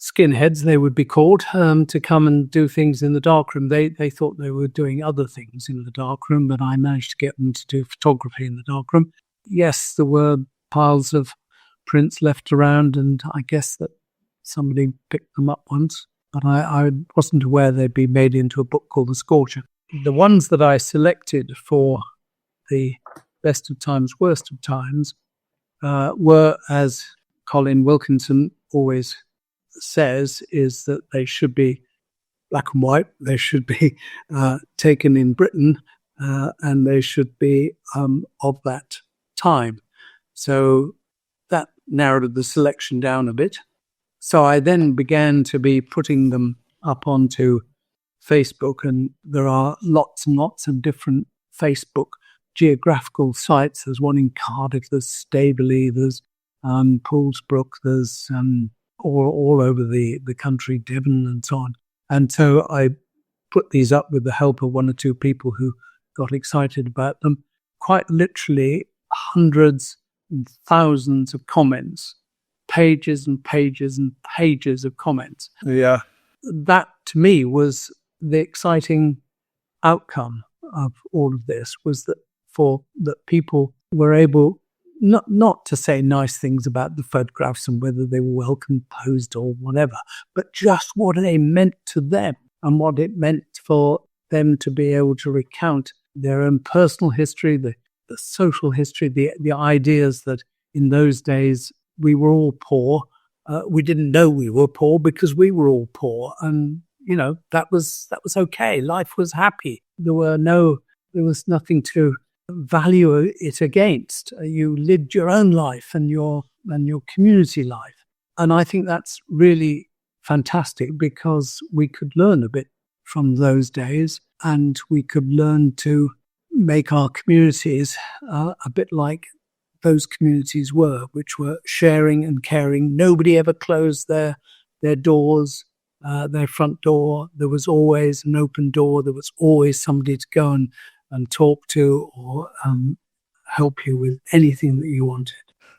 skinheads, they would be called, to come and do things in the darkroom. They thought they were doing other things in the darkroom, but I managed to get them to do photography in the darkroom. Yes, there were piles of prints left around, and I guess that somebody picked them up once, but I wasn't aware they'd be made into a book called The Scorcher. The ones that I selected for the best of times, worst of times, were, as Colin Wilkinson always says, is that they should be black and white, they should be taken in Britain, and they should be of that time. So that narrowed the selection down a bit. So I then began to be putting them up onto Facebook, and there are lots and lots of different Facebook geographical sites. There's one in Cardiff, there's Staveley, there's Poolsbrook, there's all over the country, Devon and so on. And so I put these up with the help of one or two people who got excited about them. Quite literally hundreds and thousands of comments, pages and pages and pages of comments. Yeah. That, to me, was the exciting outcome of all of this, was that people were able not to say nice things about the photographs and whether they were well composed or whatever, but just what they meant to them and what it meant for them to be able to recount their own personal history, the social history, the ideas that in those days we were all poor. We didn't know we were poor because we were all poor, and that was okay. Life was happy. There was nothing to value it against. You lived your own life and your community life, and I think that's really fantastic because we could learn a bit from those days, and we could learn to make our communities a bit like those communities were, which were sharing and caring. Nobody ever closed their doors, their front door. There was always an open door. There was always somebody to go and talk to or help you with anything that you wanted.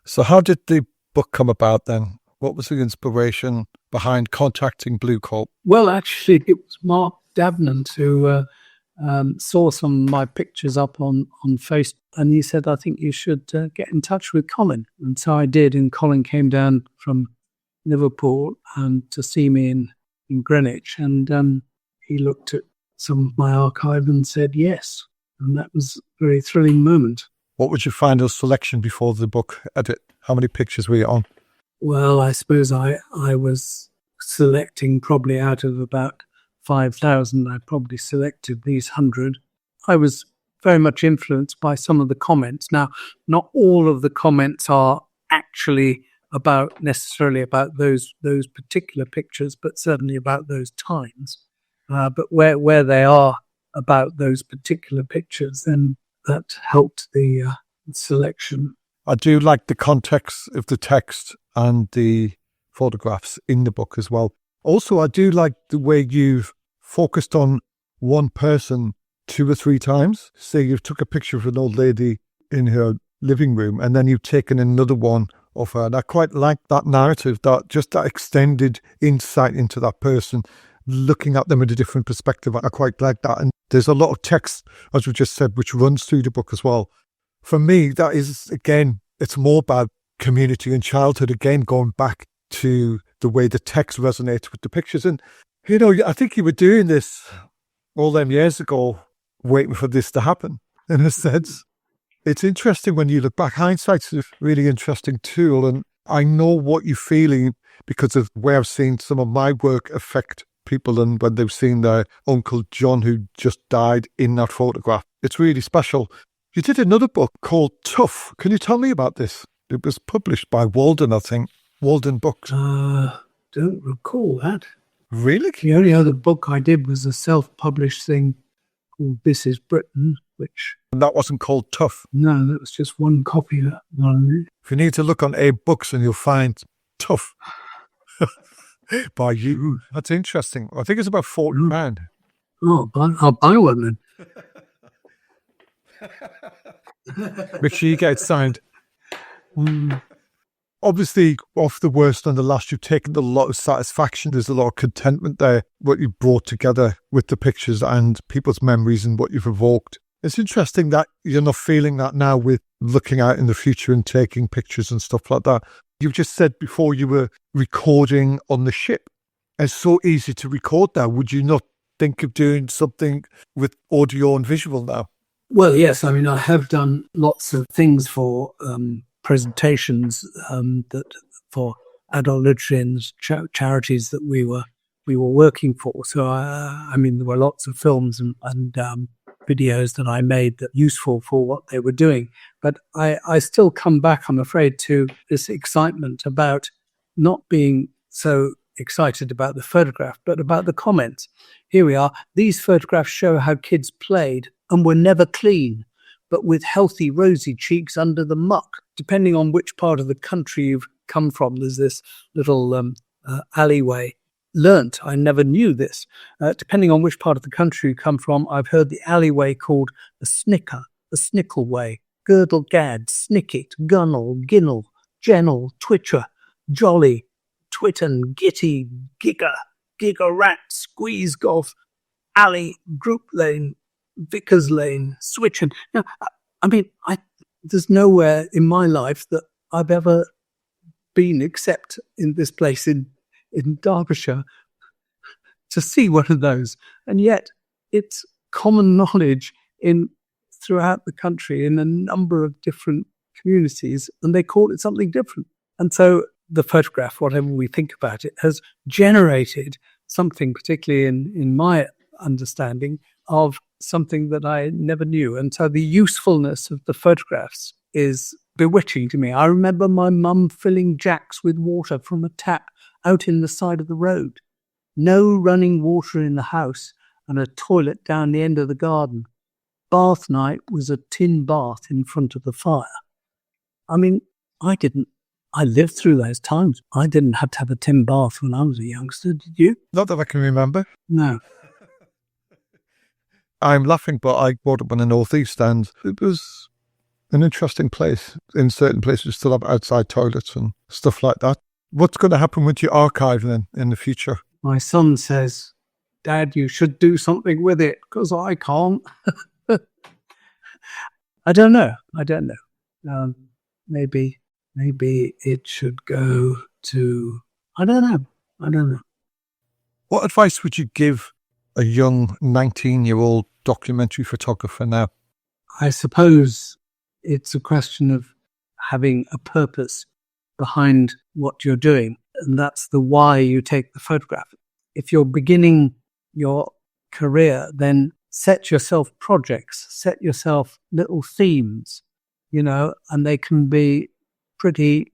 So how did the book come about then? What was the inspiration behind contacting Blue Corp? Well, actually, it was Mark Davenant who saw some of my pictures up on Facebook, and he said, I think you should get in touch with Colin. And so I did, and Colin came down from Liverpool and to see me in Greenwich, and he looked at some of my archive and said yes. And that was a very thrilling moment. What was your final selection before the book edit? How many pictures were you on? Well, I suppose I was selecting probably out of about 5,000. I probably selected these 100. I was very much influenced by some of the comments. Now, not all of the comments are actually necessarily about those particular pictures, but certainly about those times. But where they are about those particular pictures, then that helped the selection. I do like the context of the text and the photographs in the book as well. Also, I do like the way you've focused on one person 2 or 3 times. Say you took a picture of an old lady in her living room and then you've taken another one of her. And I quite like that narrative, that extended insight into that person, looking at them in a different perspective. I quite like that. And there's a lot of text, as we just said, which runs through the book as well. For me, that is, again, it's more about community and childhood, again, going back to the way the text resonates with the pictures. And, I think you were doing this all them years ago, waiting for this to happen, in a sense. It's interesting when you look back. Hindsight's a really interesting tool. And I know what you're feeling because of where I've seen some of my work affect people and when they've seen their Uncle John, who just died, in that photograph. It's really special. You did another book called Tough. Can you tell me about this? It was published by Walden, I think. Walden Books. Don't recall that. Really? The only other book I did was a self-published thing called This Is Britain, which... And that wasn't called Tough? No, that was just one copy of it. If you need to look on Abe Books and you'll find Tough by you. That's interesting. I think it's about £40. Oh, I'll buy one then. Make sure you get it signed. Obviously, off the worst and the last, you've taken a lot of satisfaction. There's a lot of contentment there, what you've brought together with the pictures and people's memories and what you've evoked. It's interesting that you're not feeling that now with looking out in the future and taking pictures and stuff like that. You've just said before you were recording on the ship. It's so easy to record now. Would you not think of doing something with audio and visual now? Well, yes. I mean, I have done lots of things for presentations that for adult literacy and charities that we were working for. So, I mean, there were lots of films and videos that I made that useful for what they were doing. But I still come back, I'm afraid, to this excitement about not being so excited about the photograph, but about the comments. Here we are. These photographs show how kids played and were never clean, but with healthy, rosy cheeks under the muck. Depending on which part of the country you've come from, there's this little alleyway. Learnt, I never knew this. Depending on which part of the country you come from, I've heard the alleyway called the Snicker, the Snickle Way, Girdle Gad, Snicket, Gunnel, Ginnel, Gennel, Twitcher, Jolly, Twitten, Gitty, Gigger, Gigger Rat, Squeeze Golf, Alley, Group Lane, Vickers Lane, Switchin. Now, I mean, There's nowhere in my life that I've ever been except in this place in Derbyshire to see one of those. And yet it's common knowledge throughout the country in a number of different communities, and they call it something different. And so the photograph, whatever we think about it, has generated something, particularly in my understanding, of something that I never knew. And so the usefulness of the photographs is bewitching to me. I remember my mum filling jacks with water from a tap out in the side of the road. No running water in the house and a toilet down the end of the garden. Bath night was a tin bath in front of the fire. I mean, I lived through those times. I didn't have to have a tin bath when I was a youngster, did you? Not that I can remember. No. I'm laughing, but I brought up in the northeast, and it was an interesting place. In certain places, you still have outside toilets and stuff like that. What's going to happen with your archive then in the future? My son says, Dad, you should do something with it, because I can't. I don't know. Maybe it should go to, I don't know. What advice would you give a young 19-year-old documentary photographer now? I suppose it's a question of having a purpose behind what you're doing, and that's the why you take the photograph. If you're beginning your career, then set yourself projects, set yourself little themes, and they can be pretty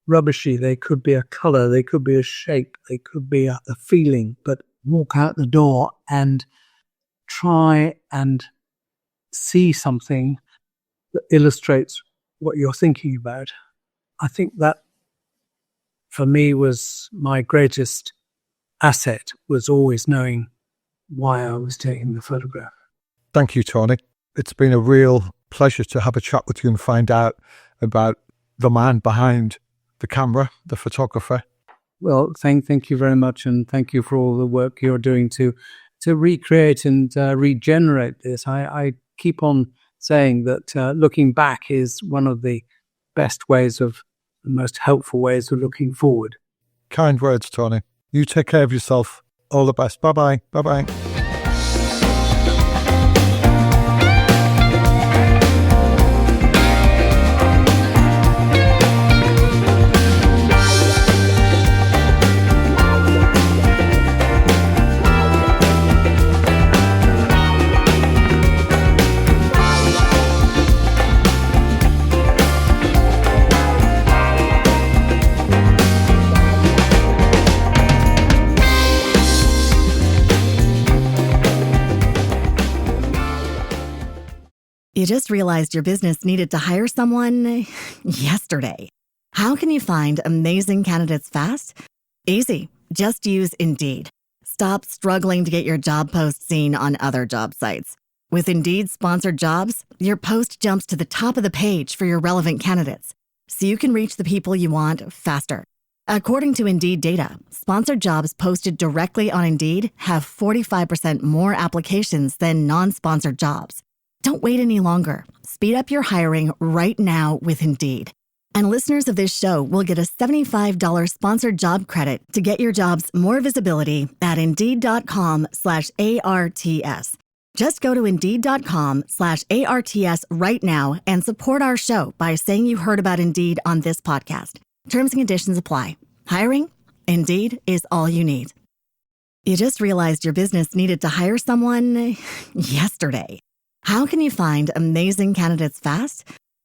rubbishy. They could be a color, they could be a shape, they could be a feeling, but walk out the door and try and see something that illustrates what you're thinking about. I think that for me was my greatest asset, was always knowing why I was taking the photograph. Thank you, Tony. It's been a real pleasure to have a chat with you and find out about the man behind the camera, the photographer. Well, thank you very much, and thank you for all the work you're doing to recreate and regenerate this. I keep on saying that looking back is one of the best ways the most helpful ways of looking forward. Kind words, Tony. You take care of yourself. All the best. Bye-bye. Bye-bye. You just realized your business needed to hire someone yesterday. How can you find amazing candidates fast? Easy. Just use Indeed. Stop struggling to get your job post seen on other job sites. With Indeed sponsored jobs, your post jumps to the top of the page for your relevant candidates, so you can reach the people you want faster. According to Indeed data, sponsored jobs posted directly on Indeed have 45% more applications than non-sponsored jobs. Don't wait any longer. Speed up your hiring right now with Indeed. And listeners of this show will get a $75 sponsored job credit to get your jobs more visibility at Indeed.com/ARTS. Just go to Indeed.com/ARTS right now and support our show by saying you heard about Indeed on this podcast. Terms and conditions apply. Hiring? Indeed is all you need. You just realized your business needed to hire someone yesterday. How can you find amazing candidates fast?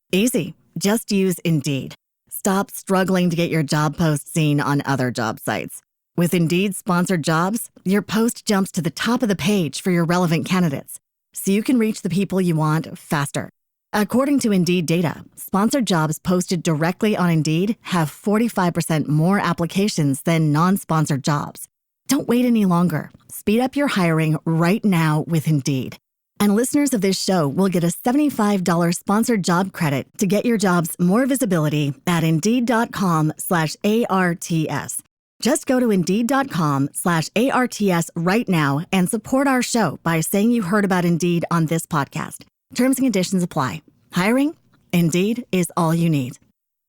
Easy. Just use Indeed. Stop struggling to get your job post seen on other job sites. With Indeed sponsored jobs, your post jumps to the top of the page for your relevant candidates, so you can reach the people you want faster. According to Indeed data, sponsored jobs posted directly on Indeed have 45% more applications than non-sponsored jobs. Don't wait any longer. Speed up your hiring right now with Indeed. And listeners of this show will get a $75 sponsored job credit to get your jobs more visibility at Indeed.com/ARTS. Just go to Indeed.com/ARTS right now and support our show by saying you heard about Indeed on this podcast. Terms and conditions apply. Hiring? Indeed is all you need.